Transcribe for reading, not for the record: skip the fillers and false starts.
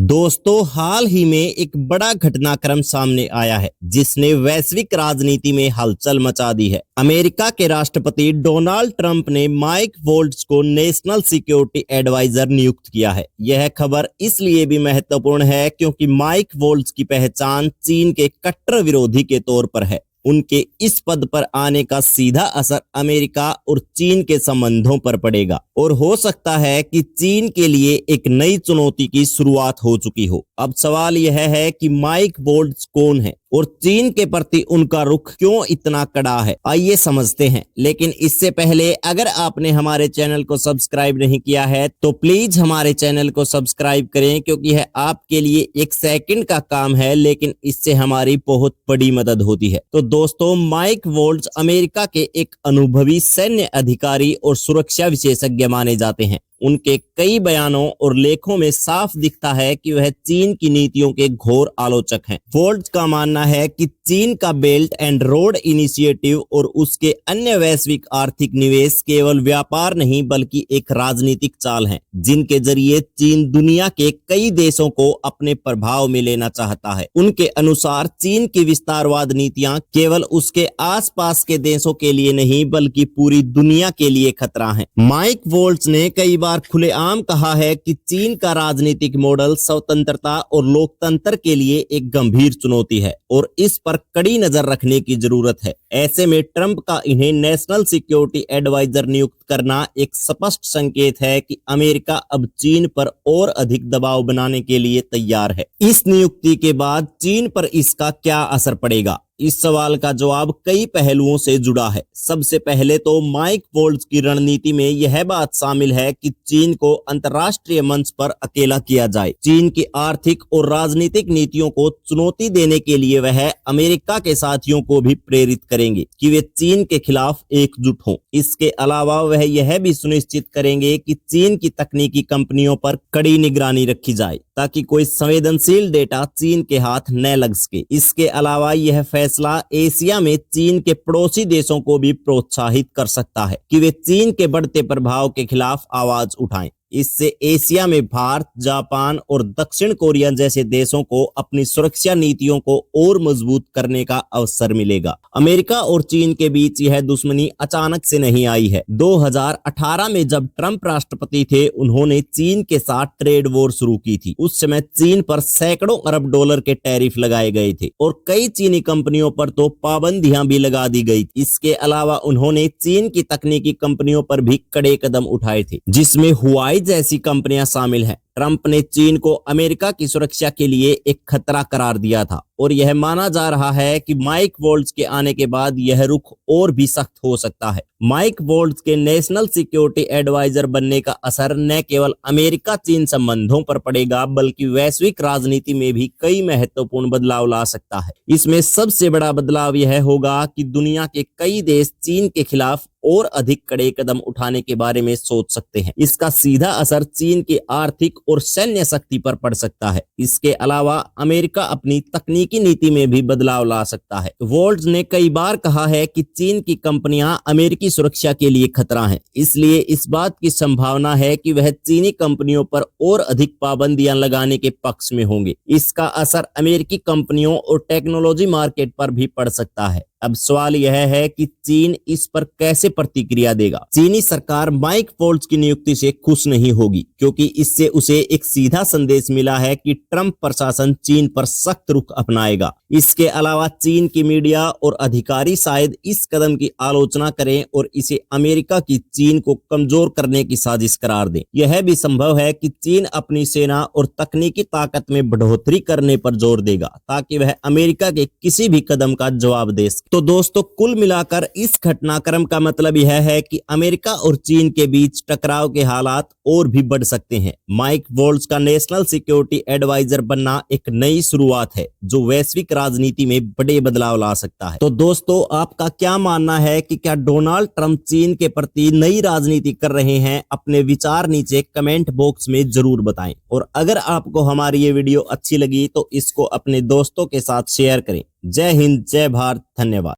दोस्तों, हाल ही में एक बड़ा घटनाक्रम सामने आया है जिसने वैश्विक राजनीति में हलचल मचा दी है। अमेरिका के राष्ट्रपति डोनाल्ड ट्रंप ने माइक वॉल्ट्ज को नेशनल सिक्योरिटी एडवाइजर नियुक्त किया है। यह खबर इसलिए भी महत्वपूर्ण है क्योंकि माइक वॉल्ट्ज की पहचान चीन के कट्टर विरोधी के तौर पर है। उनके इस पद पर आने का सीधा असर अमेरिका और चीन के संबंधों पर पड़ेगा और हो सकता है कि चीन के लिए एक नई चुनौती की शुरुआत हो चुकी हो। अब सवाल यह है कि माइक वॉल्ट्ज कौन है और चीन के प्रति उनका रुख क्यों इतना कड़ा है, आइए समझते हैं। लेकिन इससे पहले अगर आपने हमारे चैनल को सब्सक्राइब नहीं किया है तो प्लीज हमारे चैनल को सब्सक्राइब करें, क्योंकि यह आपके लिए एक सेकंड का काम है लेकिन इससे हमारी बहुत बड़ी मदद होती है। तो दोस्तों, माइक वॉल्ट्ज अमेरिका के एक अनुभवी सैन्य अधिकारी और सुरक्षा विशेषज्ञ माने जाते हैं। उनके कई बयानों और लेखों में साफ दिखता है कि वह चीन की नीतियों के घोर आलोचक हैं। वॉल्ट्ज का मानना है कि चीन का बेल्ट एंड रोड इनिशिएटिव और उसके अन्य वैश्विक आर्थिक निवेश केवल व्यापार नहीं बल्कि एक राजनीतिक चाल है, जिनके जरिए चीन दुनिया के कई देशों को अपने प्रभाव में लेना चाहता है। उनके अनुसार चीन की विस्तारवाद नीतियां केवल उसके आसपास के देशों के लिए नहीं बल्कि पूरी दुनिया के लिए खतरा है। माइक वॉल्ट्ज ने कई बार खुलेआम कहा है कि चीन का राजनीतिक मॉडल स्वतंत्रता और लोकतंत्र के लिए एक गंभीर चुनौती है और इस पर कड़ी नजर रखने की जरूरत है। ऐसे में ट्रंप का इन्हें नेशनल सिक्योरिटी एडवाइजर नियुक्त करना एक स्पष्ट संकेत है कि अमेरिका अब चीन पर और अधिक दबाव बनाने के लिए तैयार है। इस नियुक्ति के बाद चीन पर इसका क्या असर पड़ेगा? इस सवाल का जवाब कई पहलुओं से जुड़ा है। सबसे पहले तो माइक वॉल्ट्ज की रणनीति में यह बात शामिल है कि चीन को अंतर्राष्ट्रीय मंच पर अकेला किया जाए। चीन की आर्थिक और राजनीतिक नीतियों को चुनौती देने के लिए वह अमेरिका के साथियों को भी प्रेरित करेंगे कि वे चीन के खिलाफ एकजुट हों। इसके अलावा वह यह भी सुनिश्चित करेंगे कि चीन की तकनीकी कंपनियों पर कड़ी निगरानी रखी जाए ताकि कोई संवेदनशील डेटा चीन के हाथ न लग सके। इसके अलावा यह फैसला एशिया में चीन के पड़ोसी देशों को भी प्रोत्साहित कर सकता है कि वे चीन के बढ़ते प्रभाव के खिलाफ आवाज उठाएं। इससे एशिया में भारत, जापान और दक्षिण कोरिया जैसे देशों को अपनी सुरक्षा नीतियों को और मजबूत करने का अवसर मिलेगा। अमेरिका और चीन के बीच यह दुश्मनी अचानक से नहीं आई है। 2018 में जब ट्रंप राष्ट्रपति थे, उन्होंने चीन के साथ ट्रेड वॉर शुरू की थी। उस समय चीन पर सैकड़ों अरब डॉलर के टैरिफ लगाए गए थे और कई चीनी कंपनियों पर तो पाबंदियां भी लगा दी गई। इसके अलावा उन्होंने चीन की तकनीकी कंपनियों पर भी कड़े कदम उठाए थे, जिसमें हुआई जैसी कंपनियां शामिल हैं। ट्रंप ने चीन को अमेरिका की सुरक्षा के लिए एक खतरा करार दिया था और यह माना जा रहा है कि माइक वॉल्ट्ज के आने के बाद यह रुख और भी सख्त हो सकता है। माइक वॉल्ट्ज के नेशनल सिक्योरिटी एडवाइजर बनने का असर न केवल अमेरिका चीन संबंधों पर पड़ेगा बल्कि वैश्विक राजनीति में भी कई महत्वपूर्ण बदलाव ला सकता है। इसमें सबसे बड़ा बदलाव यह होगा कि दुनिया के कई देश चीन के खिलाफ और अधिक कड़े कदम उठाने के बारे में सोच सकते हैं। इसका सीधा असर चीन की आर्थिक और सैन्य शक्ति पर पड़ सकता है। इसके अलावा अमेरिका अपनी तकनीकी नीति में भी बदलाव ला सकता है। वॉल्ट्ज ने कई बार कहा है कि चीन की कंपनियां अमेरिकी सुरक्षा के लिए खतरा हैं, इसलिए इस बात की संभावना है कि वह चीनी कंपनियों पर और अधिक पाबंदियां लगाने के पक्ष में होंगे। इसका असर अमेरिकी कंपनियों और टेक्नोलॉजी मार्केट पर भी पड़ सकता है। अब सवाल यह है कि चीन इस पर कैसे प्रतिक्रिया देगा। चीनी सरकार माइक वॉल्ट्ज की नियुक्ति से खुश नहीं होगी, क्योंकि इससे उसे एक सीधा संदेश मिला है कि ट्रंप प्रशासन चीन पर सख्त रुख अपनाएगा। इसके अलावा चीन की मीडिया और अधिकारी शायद इस कदम की आलोचना करें और इसे अमेरिका की चीन को कमजोर करने की साजिश करार दें। यह भी संभव है कि चीन अपनी सेना और तकनीकी ताकत में बढ़ोतरी करने पर जोर देगा ताकि वह अमेरिका के किसी भी कदम का जवाब दे सके। तो दोस्तों, कुल मिलाकर इस घटनाक्रम का मतलब यह है कि अमेरिका और चीन के बीच टकराव के हालात और भी बढ़ सकते हैं। माइक वॉल्ट्ज का नेशनल सिक्योरिटी एडवाइजर बनना एक नई शुरुआत है जो वैश्विक राजनीति में बड़े बदलाव ला सकता है। तो दोस्तों, आपका क्या मानना है कि क्या डोनाल्ड ट्रंप चीन के प्रति नई राजनीति कर रहे हैं? अपने विचार नीचे कमेंट बॉक्स में जरूर बताएं और अगर आपको हमारी ये वीडियो अच्छी लगी तो इसको अपने दोस्तों के साथ शेयर करें। जय हिंद, जय भारत, धन्यवाद।